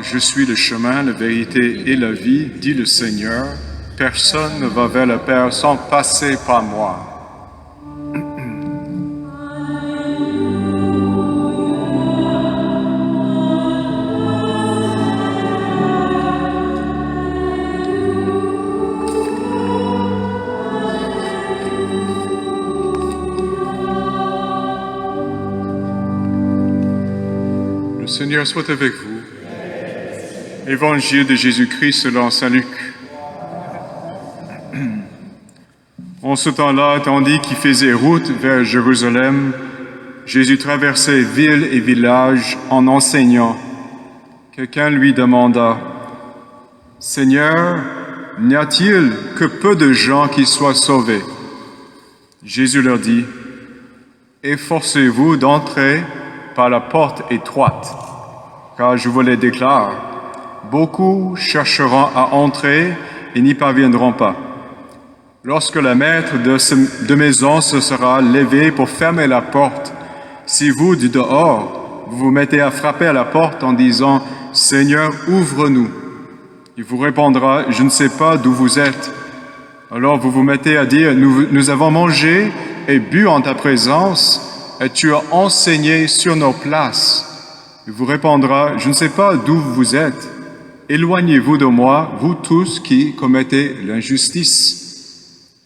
je suis le chemin, la vérité et la vie, dit le Seigneur. Personne ne va vers le Père sans passer par moi. Le Seigneur soit avec vous. Évangile de Jésus-Christ selon saint Luc. En ce temps-là, tandis qu'il faisait route vers Jérusalem, Jésus traversait villes et villages en enseignant. Quelqu'un lui demanda, « Seigneur, n'y a-t-il que peu de gens qui soient sauvés ?» Jésus leur dit, « Efforcez-vous d'entrer par la porte étroite, car je vous le déclare, beaucoup chercheront à entrer et n'y parviendront pas. Lorsque le maître de maison se sera levé pour fermer la porte, si vous, du dehors, vous vous mettez à frapper à la porte en disant « Seigneur, ouvre-nous », il vous répondra « Je ne sais pas d'où vous êtes ». Alors vous vous mettez à dire « Nous avons mangé et bu en ta présence, et tu as enseigné sur nos places ». Il vous répondra « Je ne sais pas d'où vous êtes. Éloignez-vous de moi, vous tous qui commettez l'injustice. »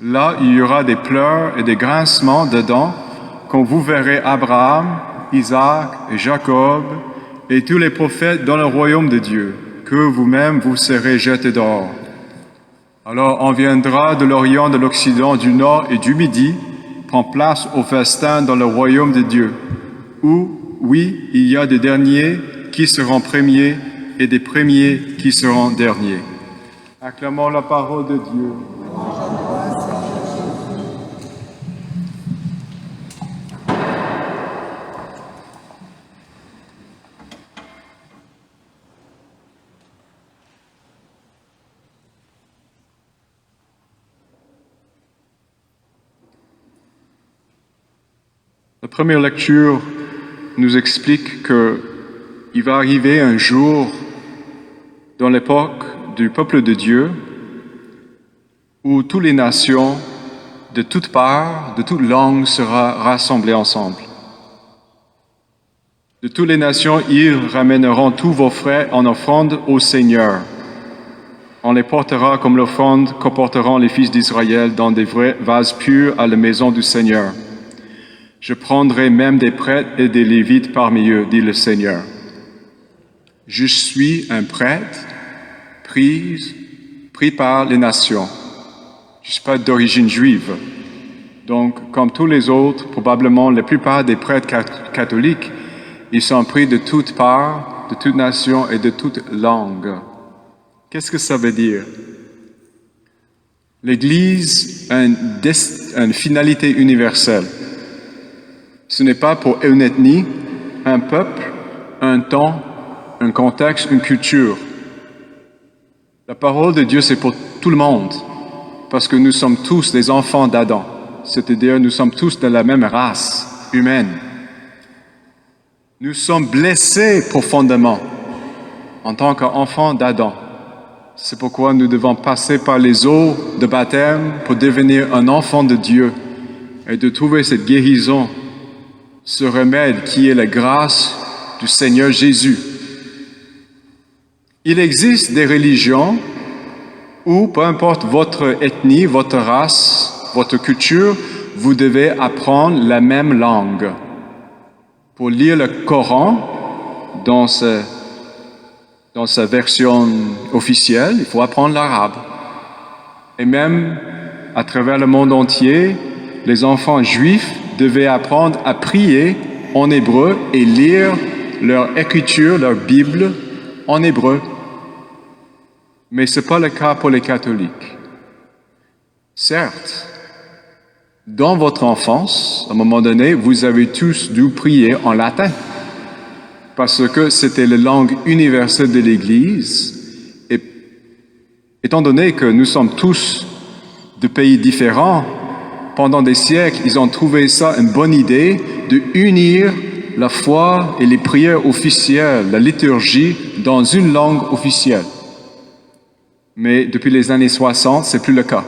Là, il y aura des pleurs et des grincements de dents quand vous verrez Abraham, Isaac et Jacob et tous les prophètes dans le royaume de Dieu, que vous-même vous serez jetés dehors. Alors on viendra de l'Orient, de l'Occident, du Nord et du Midi, prend place au festin dans le royaume de Dieu, où, oui, il y a des derniers qui seront premiers et des premiers qui seront derniers. Acclamons la parole de Dieu. La première lecture nous explique qu'il va arriver un jour dans l'époque du peuple de Dieu où toutes les nations de toutes parts, de toutes langues seront rassemblées ensemble. De toutes les nations, ils ramèneront tous vos frères en offrande au Seigneur. On les portera comme l'offrande qu'apporteront les fils d'Israël dans des vrais vases purs à la maison du Seigneur. Je prendrai même des prêtres et des lévites parmi eux, dit le Seigneur. Je suis un prêtre pris par les nations. Je ne suis pas d'origine juive. Donc, comme tous les autres, probablement la plupart des prêtres catholiques, ils sont pris de toutes parts, de toutes nations et de toutes langues. Qu'est-ce que ça veut dire? L'Église a une finalité universelle. Ce n'est pas pour une ethnie, un peuple, un temps, un contexte, une culture. La parole de Dieu, c'est pour tout le monde, parce que nous sommes tous des enfants d'Adam, c'est-à-dire nous sommes tous de la même race humaine. Nous sommes blessés profondément en tant qu'enfants d'Adam. C'est pourquoi nous devons passer par les eaux de baptême pour devenir un enfant de Dieu et de trouver cette guérison, ce remède qui est la grâce du Seigneur Jésus. Il existe des religions où, peu importe votre ethnie, votre race, votre culture, vous devez apprendre la même langue. Pour lire le Coran dans sa version officielle, il faut apprendre l'arabe. Et même à travers le monde entier, les enfants juifs devaient apprendre à prier en hébreu et lire leur écriture, leur Bible en hébreu. Mais ce n'est pas le cas pour les catholiques. Certes, dans votre enfance, à un moment donné, vous avez tous dû prier en latin, parce que c'était la langue universelle de l'Église. Et étant donné que nous sommes tous de pays différents, pendant des siècles, ils ont trouvé ça une bonne idée de unir la foi et les prières officielles, la liturgie, dans une langue officielle. Mais depuis les années 60, c'est plus le cas.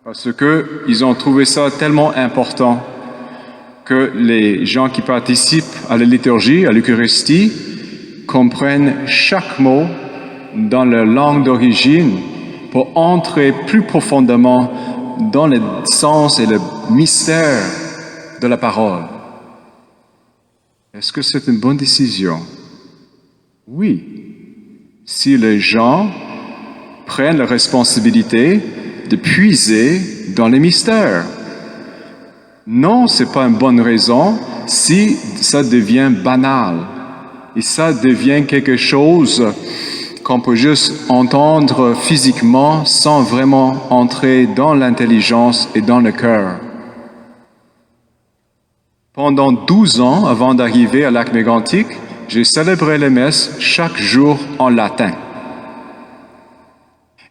Parce qu'ils ont trouvé ça tellement important que les gens qui participent à la liturgie, à l'Eucharistie, comprennent chaque mot dans leur langue d'origine pour entrer plus profondément dans le sens et le mystère de la parole. Est-ce que c'est une bonne décision? Oui. Si les gens prennent la responsabilité de puiser dans les mystères. Non, ce n'est pas une bonne raison si ça devient banal. Et ça devient quelque chose qu'on peut juste entendre physiquement sans vraiment entrer dans l'intelligence et dans le cœur. Pendant 12 ans, avant d'arriver à Lac Mégantic, j'ai célébré les messes chaque jour en latin.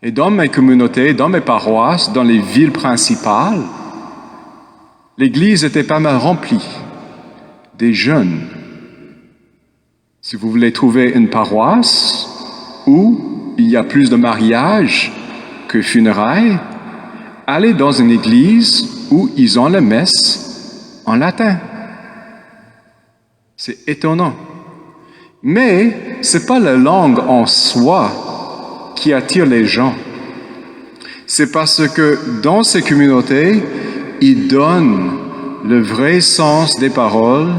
Et dans mes communautés, dans mes paroisses, dans les villes principales, l'église était pas mal remplie des jeunes. Si vous voulez trouver une paroisse où il y a plus de mariages que funérailles, allez dans une église où ils ont la messe en latin. C'est étonnant. Mais ce n'est pas la langue en soi qui attire les gens. C'est parce que dans ces communautés, ils donnent le vrai sens des paroles,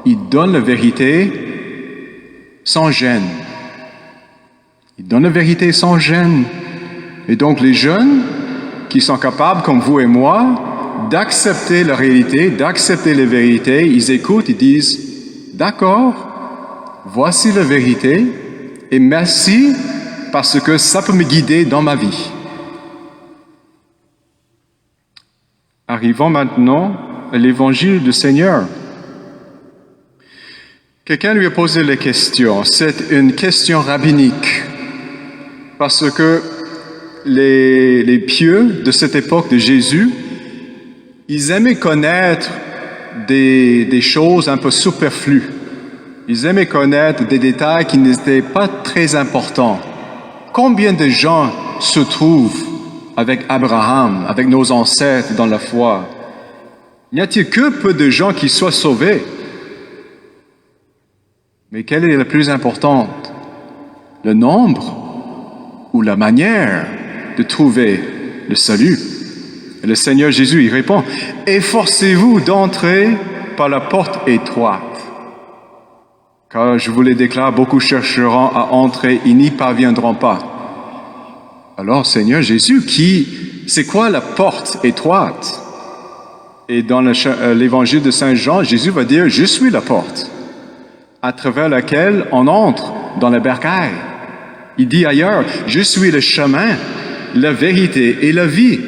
ils donnent la vérité sans gêne. Ils donnent la vérité sans gêne. Et donc les jeunes qui sont capables, comme vous et moi, d'accepter la réalité, d'accepter les vérités, ils écoutent, ils disent « D'accord, voici la vérité et merci parce que ça peut me guider dans ma vie. » Arrivons maintenant à l'évangile du Seigneur. Quelqu'un lui a posé la question. C'est une question rabbinique. Parce que les pieux de cette époque de Jésus, ils aimaient connaître des choses un peu superflues. Ils aimaient connaître des détails qui n'étaient pas très importants. Combien de gens se trouvent avec Abraham, avec nos ancêtres dans la foi? N'y a-t-il que peu de gens qui soient sauvés? Mais quelle est la plus importante? Le nombre ou la manière de trouver le salut? Et le Seigneur Jésus y répond, « Efforcez-vous d'entrer par la porte étroite. Car je vous le déclare, beaucoup chercheront à entrer, ils n'y parviendront pas. » Alors, Seigneur Jésus, c'est quoi la porte étroite? Et dans l'évangile de Saint Jean, Jésus va dire, « Je suis la porte, à travers laquelle on entre dans la bercaille. » Il dit ailleurs, « Je suis le chemin, la vérité et la vie. »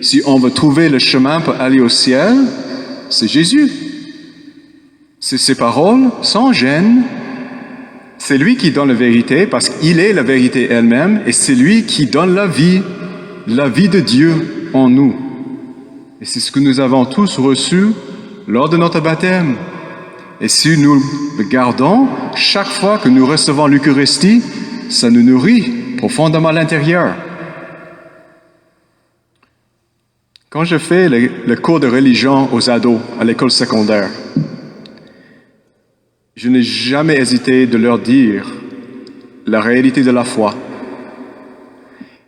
Si on veut trouver le chemin pour aller au ciel, c'est Jésus. C'est ses paroles, sans gêne. C'est lui qui donne la vérité, parce qu'il est la vérité elle-même, et c'est lui qui donne la vie de Dieu en nous. Et c'est ce que nous avons tous reçu lors de notre baptême. Et si nous le gardons, chaque fois que nous recevons l'Eucharistie, ça nous nourrit profondément à l'intérieur. Quand je fais le cours de religion aux ados à l'école secondaire, je n'ai jamais hésité de leur dire la réalité de la foi.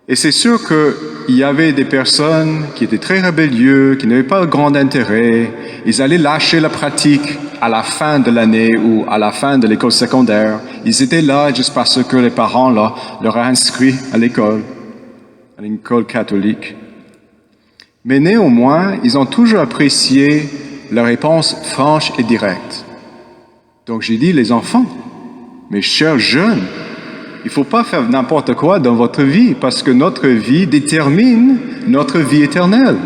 Et c'est sûr qu'il y avait des personnes qui étaient très rébellieux, qui n'avaient pas grand intérêt. Ils allaient lâcher la pratique à la fin de l'année ou à la fin de l'école secondaire. Ils étaient là juste parce que les parents leur ont inscrit à l'école catholique. Mais néanmoins, ils ont toujours apprécié la réponse franche et directe. Donc j'ai dit, les enfants, mes chers jeunes, il ne faut pas faire n'importe quoi dans votre vie, parce que notre vie détermine notre vie éternelle.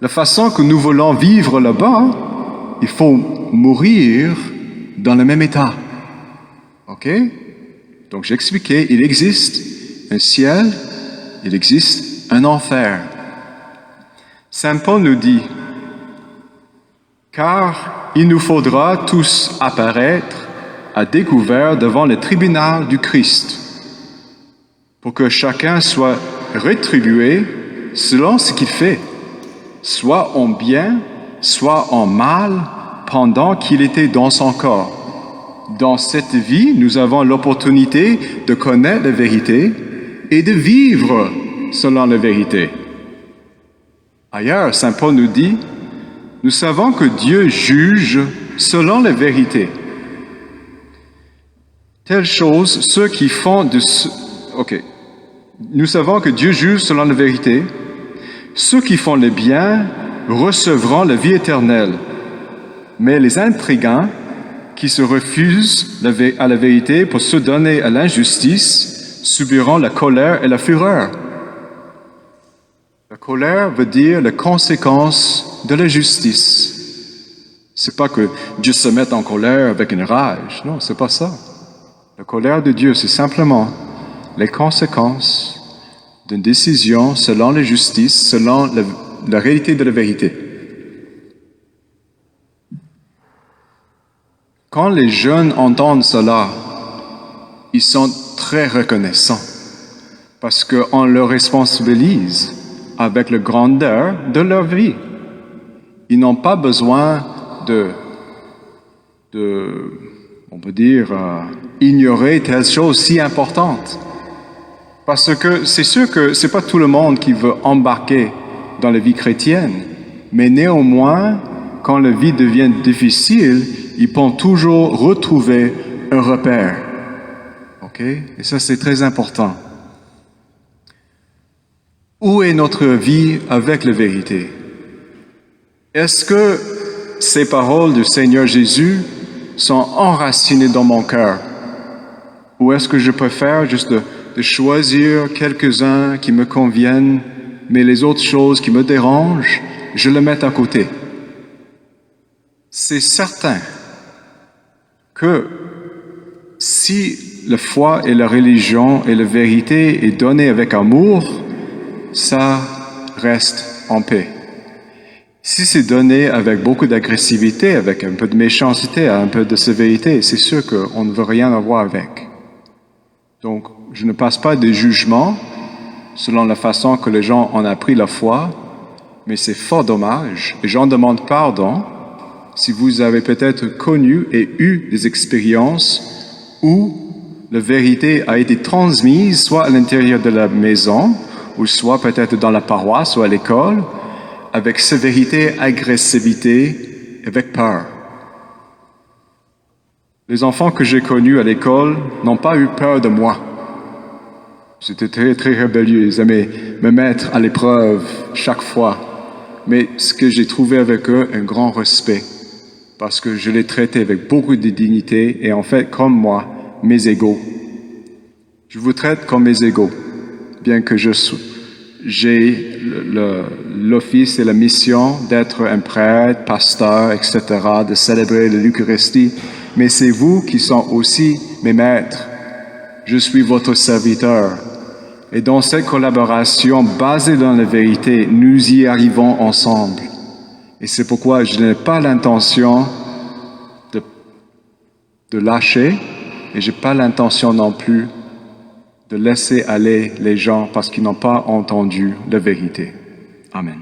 La façon que nous voulons vivre là-bas, il faut mourir dans le même état. OK? Donc j'expliquais, il existe un ciel, il existe un enfer. Saint Paul nous dit, Car il nous faudra tous apparaître à découvert devant le tribunal du Christ, pour que chacun soit rétribué selon ce qu'il fait, soit en bien, soit en mal, pendant qu'il était dans son corps. Dans cette vie, nous avons l'opportunité de connaître la vérité et de vivre selon la vérité. Ailleurs, Saint Paul nous dit, nous savons que Dieu juge selon la vérité. Telle chose, ceux qui font de... Nous savons que Dieu juge selon la vérité. Ceux qui font le bien recevront la vie éternelle. Mais les intrigants qui se refusent à la vérité pour se donner à l'injustice subiront la colère et la fureur. La colère veut dire la conséquence de la justice. C'est pas que Dieu se mette en colère avec une rage. Non, c'est pas ça. La colère de Dieu, c'est simplement les conséquences d'une décision selon la justice, selon la réalité de la vérité. Quand les jeunes entendent cela, ils sont très reconnaissants parce qu'on leur responsabilise avec la grandeur de leur vie. Ils n'ont pas besoin on peut dire, ignorer telle chose si importante. Parce que c'est sûr que c'est pas tout le monde qui veut embarquer dans la vie chrétienne, mais néanmoins, quand la vie devient difficile, ils peuvent toujours retrouver un repère. OK? Et ça, c'est très important. Où est notre vie avec la vérité? Est-ce que ces paroles du Seigneur Jésus sont enracinées dans mon cœur? Ou est-ce que je préfère juste de choisir quelques-uns qui me conviennent, mais les autres choses qui me dérangent, je les mets à côté? C'est certain que si la foi et la religion et la vérité est donnée avec amour, ça reste en paix. Si c'est donné avec beaucoup d'agressivité, avec un peu de méchanceté, un peu de sévérité, c'est sûr qu'on ne veut rien avoir avec. Donc, je ne passe pas des jugements selon la façon que les gens ont appris la foi, mais c'est fort dommage. Et j'en demande pardon si vous avez peut-être connu et eu des expériences où la vérité a été transmise soit à l'intérieur de la maison, ou soit peut-être dans la paroisse ou à l'école, avec sévérité, agressivité, avec peur. Les enfants que j'ai connus à l'école n'ont pas eu peur de moi. J'étais très, très rebellieux. Ils aimaient me mettre à l'épreuve chaque fois. Mais ce que j'ai trouvé avec eux, un grand respect. Parce que je les traitais avec beaucoup de dignité et en fait, comme moi, mes égaux. Je vous traite comme mes égaux, bien que j'ai l'office et la mission d'être un prêtre, pasteur, etc., de célébrer l'Eucharistie, mais c'est vous qui sont aussi mes maîtres. Je suis votre serviteur. Et dans cette collaboration basée dans la vérité, nous y arrivons ensemble. Et c'est pourquoi je n'ai pas l'intention de lâcher, et je n'ai pas l'intention non plus de laisser aller les gens parce qu'ils n'ont pas entendu la vérité. Amen.